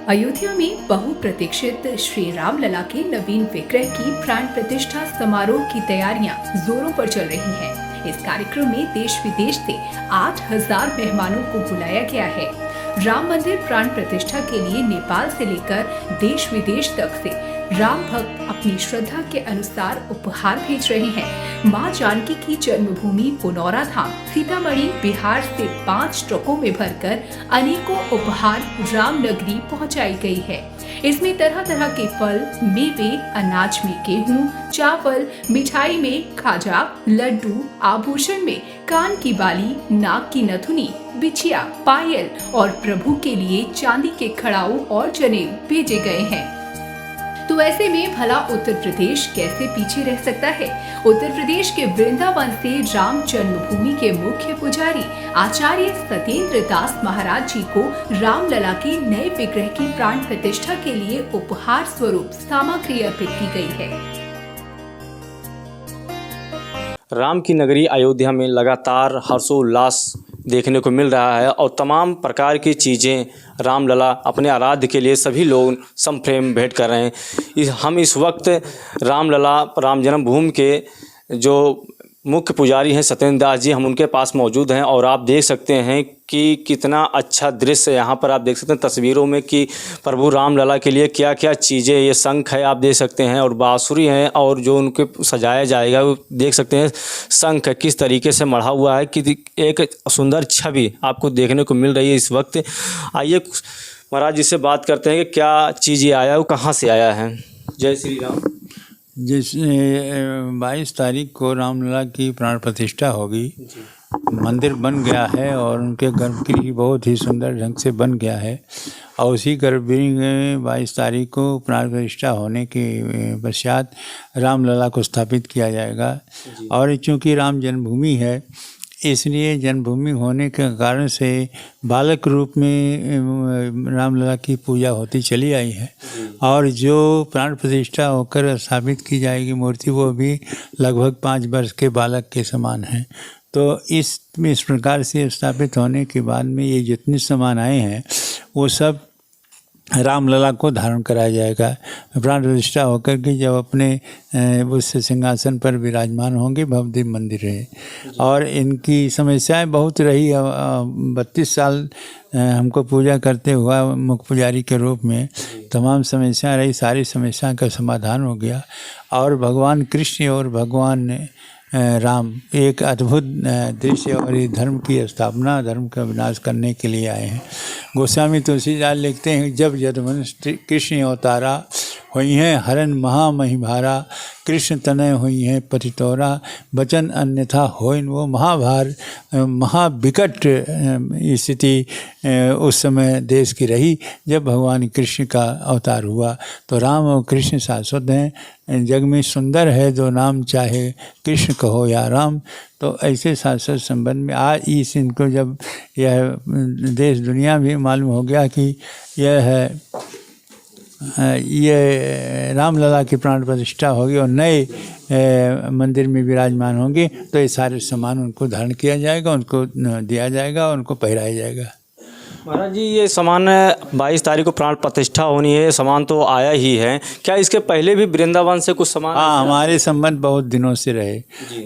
अयोध्या में बहुप्रतीक्षित श्री राम लला के नवीन विग्रह की प्राण प्रतिष्ठा समारोह की तैयारियां जोरों पर चल रही हैं। इस कार्यक्रम में देश विदेश से 8,000 मेहमानों को बुलाया गया है। राम मंदिर प्राण प्रतिष्ठा के लिए नेपाल से लेकर देश विदेश तक से राम भक्त अपनी श्रद्धा के अनुसार उपहार भेज रहे हैं। मां जानकी की जन्मभूमि पुनौरा धाम सीतामढ़ी बिहार से 5 ट्रकों में भरकर अनेकों उपहार राम नगरी पहुंचाई गई है। इसमें तरह तरह के फल, मेवे, अनाज में गेहूं, चावल, मिठाई में खाजा, लड्डू, आभूषण में कान की बाली, नाक की नथुनी, बिछिया, पायल और प्रभु के लिए चांदी के खड़ाऊ और जनेऊ भेजे गए हैं। तो ऐसे में भला उत्तर प्रदेश कैसे पीछे रह सकता है? उत्तर प्रदेश के वृंदावन से राम जन्मभूमि के मुख्य पुजारी आचार्य सत्येंद्र दास महाराज जी को राम लला के नए विग्रह की प्राण प्रतिष्ठा के लिए उपहार स्वरूप सामग्री अर्पित की गई है। राम की नगरी अयोध्या में लगातार हर्षोल्लास देखने को मिल रहा है और तमाम प्रकार की चीज़ें रामलला अपने आराध्य के लिए सभी लोग संप्रेम भेंट कर रहे हैं। हम इस वक्त रामलला राम जन्मभूमि के जो मुख्य पुजारी हैं सत्येंद्र दास जी, हम उनके पास मौजूद हैं और आप देख सकते हैं कि कितना अच्छा दृश्य यहाँ पर आप देख सकते हैं तस्वीरों में कि प्रभु रामलला के लिए क्या क्या चीज़ें, ये शंख है आप देख सकते हैं और बांसुरी हैं और जो उनके सजाया जाएगा वो देख सकते हैं शंख किस तरीके से मढ़ा हुआ है कि एक सुंदर छवि आपको देखने को मिल रही है इस वक्त। आइए महाराज जी से बात करते हैं कि क्या चीज़ ये आया, वो कहाँ से आया है। जय श्री राम। जैसे 22 तारीख को रामलला की प्राण प्रतिष्ठा होगी। मंदिर बन गया है और उनके गर्भगृह बहुत ही सुंदर ढंग से बन गया है और उसी गर्भगृह में 22 तारीख को प्राण प्रतिष्ठा होने के पश्चात रामलला को स्थापित किया जाएगा। और चूँकि राम जन्मभूमि है इसलिए जन्मभूमि होने के कारण से बालक रूप में रामलला की पूजा होती चली आई है और जो प्राण प्रतिष्ठा होकर स्थापित की जाएगी मूर्ति वो भी लगभग 5 वर्ष के बालक के समान है। तो इस प्रकार से स्थापित होने के बाद में ये जितने सामान आए हैं वो सब रामलला को धारण कराया जाएगा। प्राण प्रतिष्ठा होकर के जब अपने उस सिंहासन पर विराजमान होंगे भव्य मंदिर है। और इनकी समस्याएं बहुत रही। 32 साल हमको पूजा करते हुआ मुख्य पुजारी के रूप में तमाम समस्याएं रही, सारी समस्या का समाधान हो गया और भगवान कृष्ण और भगवान राम एक अद्भुत दृश्य और ये धर्म की स्थापना, धर्म का विनाश करने के लिए आए हैं। गोस्वामी तुलसीदास लिखते हैं, जब यदुवंश कृष्ण अवतारा हुई हैं हरन महामहिभारा, कृष्ण तनय हुई हैं पतितोरा, वचन अन्यथा होइन वो महाभार। महाविकट स्थिति उस समय देश की रही जब भगवान कृष्ण का अवतार हुआ। तो राम और कृष्ण शाश्वत हैं, जग में सुंदर है जो नाम चाहे कृष्ण कहो या राम। तो ऐसे शाश्वत संबंध में आज इस इनको जब यह देश दुनिया भी मालूम हो गया कि यह है ये रामलला की प्राण प्रतिष्ठा होगी और नए मंदिर में विराजमान होंगे तो ये सारे सामान उनको धारण किया जाएगा, उनको दिया जाएगा, उनको पहराया जाएगा। महाराज जी ये सामान 22 तारीख को प्राण प्रतिष्ठा होनी है, सामान तो आया ही है, क्या इसके पहले भी वृंदावन से कुछ सामान? हाँ, हमारे संबंध बहुत दिनों से रहे,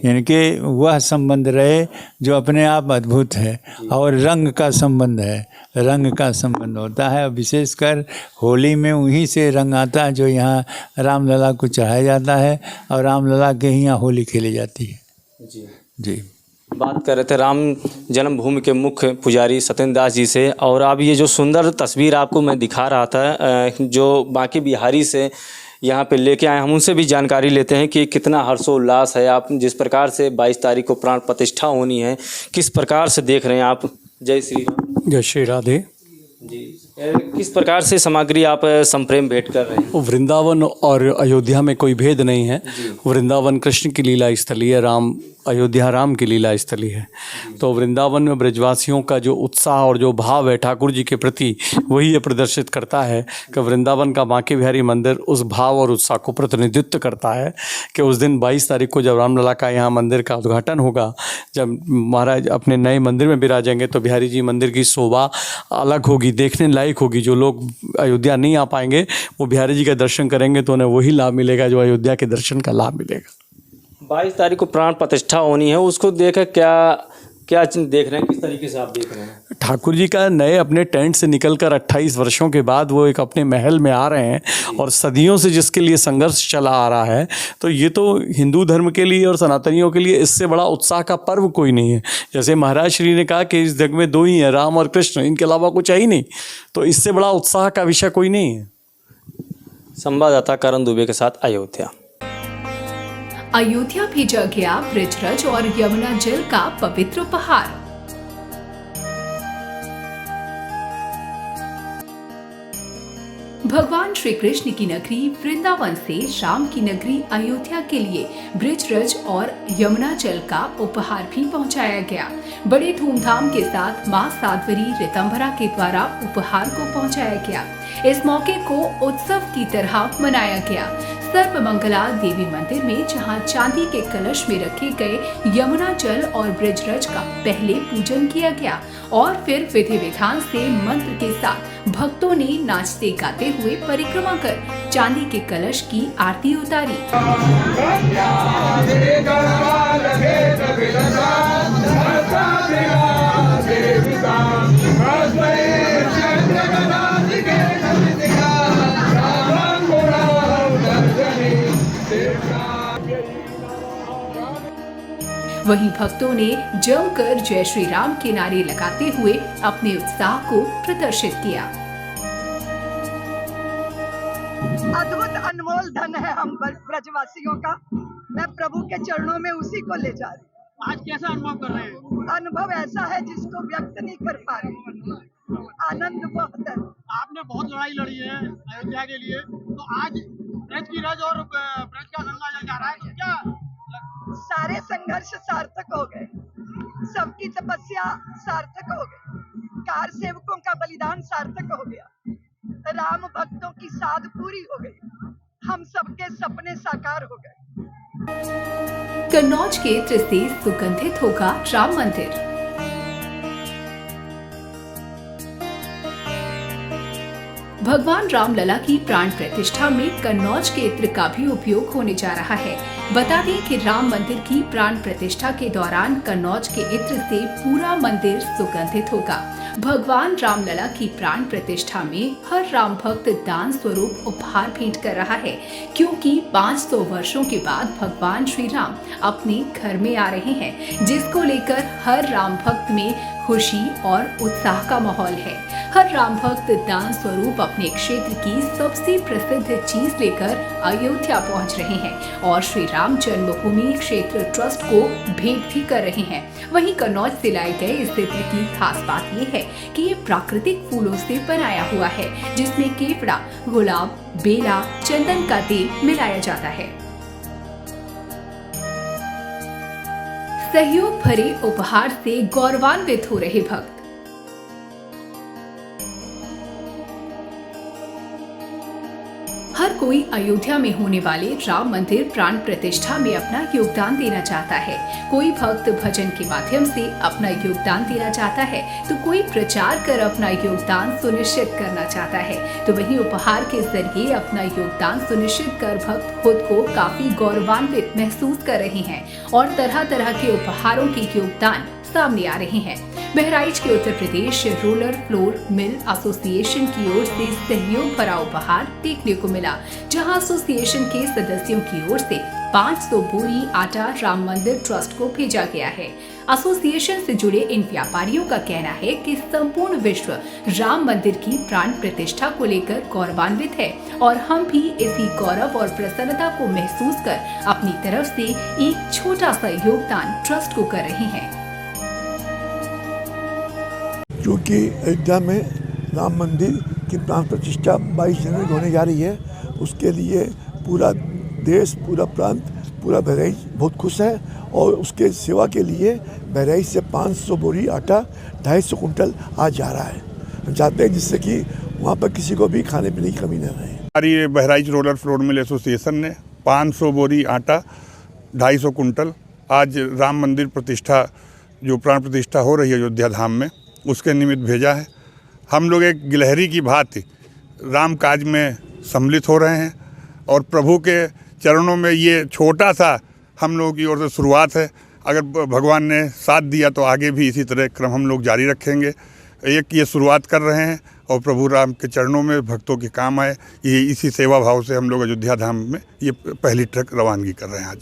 यानी कि वह संबंध रहे जो अपने आप अद्भुत है और रंग का संबंध है। रंग का संबंध होता है, विशेषकर होली में वहीं से रंग आता है जो यहाँ रामलला को चढ़ाया जाता है और रामलला के ही यहाँ होली खेली जाती है। जी बात कर रहे थे राम जन्मभूमि के मुख्य पुजारी सत्येंद्र दास जी से। और अब ये जो सुंदर तस्वीर आपको मैं दिखा रहा था जो बाकी बिहारी से यहाँ पे लेके आए, हम उनसे भी जानकारी लेते हैं कि कितना हर्षोल्लास है। आप जिस प्रकार से 22 तारीख को प्राण प्रतिष्ठा होनी है, किस प्रकार से देख रहे हैं आप। जय श्री राम। जय श्री राधे जी। किस प्रकार से सामग्री आप संप्रेम भेंट कर रहे हैं? वृंदावन और अयोध्या में कोई भेद नहीं है। वृंदावन कृष्ण की लीला स्थली है, राम अयोध्या राम की लीला स्थली है। तो वृंदावन में ब्रजवासियों का जो उत्साह और जो भाव है ठाकुर जी के प्रति, वही ये प्रदर्शित करता है कि वृंदावन का बांके बिहारी मंदिर उस भाव और उत्साह को प्रतिनिधित्व करता है कि उस दिन 22 तारीख को जब रामलला का यहाँ मंदिर का उद्घाटन होगा, जब महाराज अपने नए मंदिर में विराजेंगे तो बिहारी जी मंदिर की शोभा अलग होगी, देखने लायक लाभदायक होगी। जो लोग अयोध्या नहीं आ पाएंगे वो बिहारी जी का दर्शन करेंगे तो उन्हें वही लाभ मिलेगा जो अयोध्या के दर्शन का लाभ मिलेगा। 22 तारीख को प्राण प्रतिष्ठा होनी है, उसको देख क्या देख रहे हैं, किस तरीके से आप देख रहे हैं? ठाकुर जी का नए अपने टेंट से निकलकर 28 वर्षों के बाद वो एक अपने महल में आ रहे हैं और सदियों से जिसके लिए संघर्ष चला आ रहा है, तो ये तो हिंदू धर्म के लिए और सनातनियों के लिए इससे बड़ा उत्साह का पर्व कोई नहीं है। जैसे महाराज श्री ने कहा कि इस जग में 2 ही हैं, राम और कृष्ण, इनके अलावा कुछ है ही नहीं, तो इससे बड़ा उत्साह का विषय कोई नहीं है। संवाददाता करण दुबे के साथ अयोध्या। अयोध्या भेजा गया ब्रजरज और यमुना जल का पवित्र उपहार। भगवान श्री कृष्ण की नगरी वृंदावन से राम की नगरी अयोध्या के लिए ब्रजरज और यमुना जल का उपहार भी पहुंचाया गया। बड़े धूमधाम के साथ मां साध्वी ऋतंभरा के द्वारा उपहार को पहुंचाया गया। इस मौके को उत्सव की तरह मनाया गया। सर्वमंगला देवी मंदिर में जहां चांदी के कलश में रखे गए यमुना जल और ब्रजरज का पहले पूजन किया गया और फिर विधि विधान से मंत्र के साथ भक्तों ने नाचते गाते हुए परिक्रमा कर चांदी के कलश की आरती उतारी। वहीं भक्तों ने जमकर जय श्री राम के नारे लगाते हुए अपने उत्साह को प्रदर्शित किया। अद्भुत अनमोल धन है हम ब्रजवासियों का। मैं प्रभु के चरणों में उसी को ले जा रही हूँ। आज कैसा अनुभव कर रहे हैं? अनुभव ऐसा है जिसको व्यक्त नहीं कर पा रही। आनंद बहुत है। आपने बहुत लड़ाई लड़ी है अयोध्या के लिए, तो आज ब्रज की रज और ब्रज का गंगा जल जा रहा है, क्या सारे संघर्ष सार्थक हो गए, सबकी तपस्या सार्थक हो गई, कार सेवकों का बलिदान सार्थक हो गया, राम भक्तों की साध पूरी हो गई, हम सबके सपने साकार हो गए। कन्नौज के इत्र से सुगंधित होगा राम मंदिर। भगवान रामलला की प्राण प्रतिष्ठा में कन्नौज के इत्र का भी उपयोग होने जा रहा है। बता दें कि राम मंदिर की प्राण प्रतिष्ठा के दौरान कन्नौज के इत्र से पूरा मंदिर सुगंधित होगा। भगवान रामलला की प्राण प्रतिष्ठा में हर राम भक्त दान स्वरूप उपहार भेंट कर रहा है, क्योंकि 500 वर्षों के बाद भगवान श्री राम अपने घर में आ रहे हैं, जिसको लेकर हर राम भक्त में खुशी और उत्साह का माहौल है। हर राम भक्त दान स्वरूप अपने क्षेत्र की सबसे प्रसिद्ध चीज लेकर अयोध्या पहुंच रहे हैं और श्री राम जन्मभूमि क्षेत्र ट्रस्ट को भेंट भी कर रहे हैं। वहीं कन्नौज से लाए गए इस चित्र की खास बात ये है कि ये प्राकृतिक फूलों से बनाया हुआ है, जिसमें केवड़ा, गुलाब, बेला, चंदन का तेल मिलाया जाता है। सहयोग भरे उपहार से गौरवान्वित हो रहे भक्त। हर कोई अयोध्या में होने वाले राम मंदिर प्राण प्रतिष्ठा में अपना योगदान देना चाहता है। कोई भक्त भजन के माध्यम से अपना योगदान देना चाहता है, तो कोई प्रचार कर अपना योगदान सुनिश्चित करना चाहता है, तो वहीं उपहार के जरिए अपना योगदान सुनिश्चित कर भक्त खुद को काफी गौरवान्वित महसूस कर रहे हैं और तरह तरह के उपहारों के योगदान सामने आ रहे हैं। बहराइच के Uttar Pradesh roller flour mill association की ओर से सहयोग भरा उपहार देखने को मिला, जहां एसोसिएशन के सदस्यों की ओर से 500 बोरी आटा राम मंदिर ट्रस्ट को भेजा गया है। एसोसिएशन से जुड़े इन व्यापारियों का कहना है कि संपूर्ण विश्व राम मंदिर की प्राण प्रतिष्ठा को लेकर गौरवान्वित है और हम भी इसी गौरव और प्रसन्नता को महसूस कर अपनी तरफ से एक छोटा सा योगदान ट्रस्ट को कर रहे हैं। क्योंकि अयोध्या में राम मंदिर की प्राण प्रतिष्ठा 22 जनवरी को होने जा रही है, उसके लिए पूरा देश, पूरा प्रांत, पूरा बहराइच बहुत खुश है और उसके सेवा के लिए बहराइच से 500 बोरी आटा 250 कुंटल आज जा रहा है। हम चाहते हैं जिससे कि वहाँ पर किसी को भी खाने पीने की कमी न रहे। हमारी Bahraich roller flour mill association ने 500 बोरी आटा 250 कुंटल आज राम मंदिर प्रतिष्ठा, जो प्राण प्रतिष्ठा हो रही है अयोध्या धाम में, उसके निमित्त भेजा है हम लोग एक गिलहरी की भांति राम काज में सम्मिलित हो रहे हैं और प्रभु के चरणों में ये छोटा सा हम लोगों की ओर से शुरुआत है। अगर भगवान ने साथ दिया तो आगे भी इसी तरह क्रम हम लोग जारी रखेंगे। एक ये शुरुआत कर रहे हैं और प्रभु राम के चरणों में भक्तों के काम आए, ये इसी सेवा भाव से हम लोग अयोध्या धाम में ये पहली ट्रक रवानगी कर रहे हैं आज।